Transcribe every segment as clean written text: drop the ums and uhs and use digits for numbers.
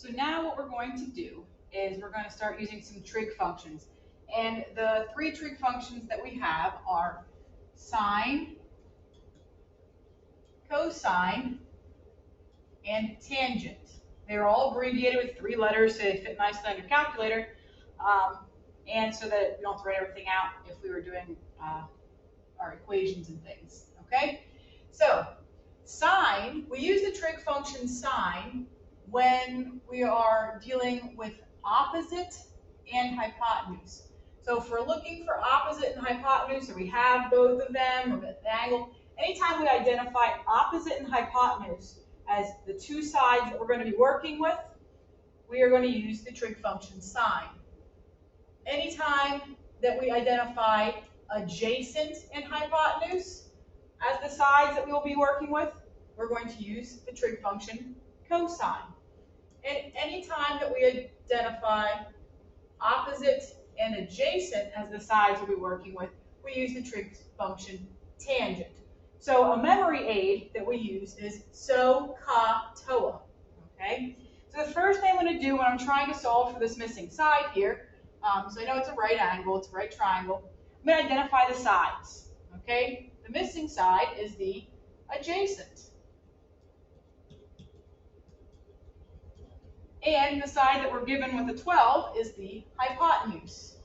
So now what we're going to do is we're going to start using some trig functions. And the three trig functions that we have are sine, cosine, and tangent. They're all abbreviated with 3 letters so they fit nicely on your calculator, and so that we don't have to write everything out if we were doing our equations and things, okay? So sine, we use the trig function sine when we are dealing with opposite and hypotenuse. So if we're looking for opposite and hypotenuse, or we have both of them, or an angle, anytime we identify opposite and hypotenuse as the two sides that we're going to be working with, we are going to use the trig function sine. Anytime that we identify adjacent and hypotenuse as the sides that we will be working with, we're going to use the trig function cosine. And anytime that we identify opposite and adjacent as the sides we'll be working with, we use the trig function tangent. So a memory aid that we use is SOH CAH TOA, okay? So the first thing I'm going to do when I'm trying to solve for this missing side here, so I know it's a right angle, it's a right triangle, I'm going to identify the sides, okay? The missing side is the adjacent. And the side that we're given with the 12 is the hypotenuse.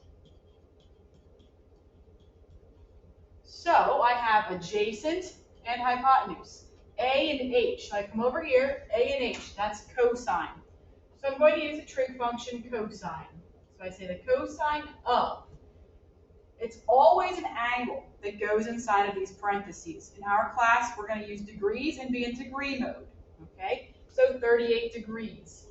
So I have adjacent and hypotenuse, A and H. So I come over here, A and H, that's cosine. So I'm going to use the trig function cosine. So I say the cosine of. It's always an angle that goes inside of these parentheses. In our class, we're going to use degrees and be in degree mode, okay? So 38 degrees.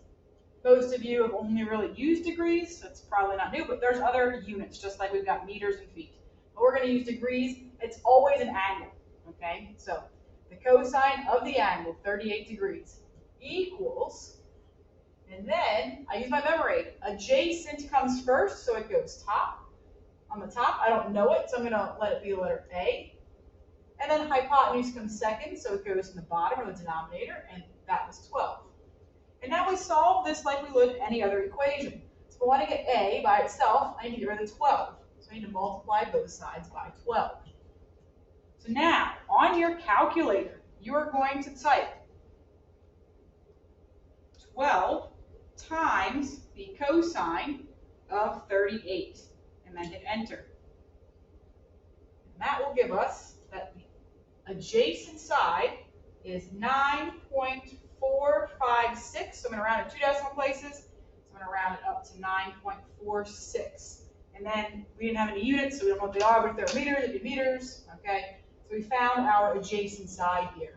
Most of you have only really used degrees, so it's probably not new, but there's other units, just like we've got meters and feet. But we're going to use degrees. It's always an angle, okay? So the cosine of the angle, 38 degrees, equals, and then I use my memory aid. Adjacent comes first, so it goes top. On the top, I don't know it, so I'm going to let it be the letter A. And then hypotenuse comes second, so it goes in the bottom or the denominator, and that was 12. And now we solve this like we would any other equation. So if I want to get A by itself, I need to get rid of the 12. So I need to multiply both sides by 12. So now, on your calculator, you are going to type 12 times the cosine of 38, and then hit enter. And that will give us that the adjacent side is 9.456. So I'm going to round it 2 decimal places. So I'm going to round it up to 9.46. And then we didn't have any units, so we don't know what they are, but if they're meters, it'd be meters. Okay. So we found our adjacent side here.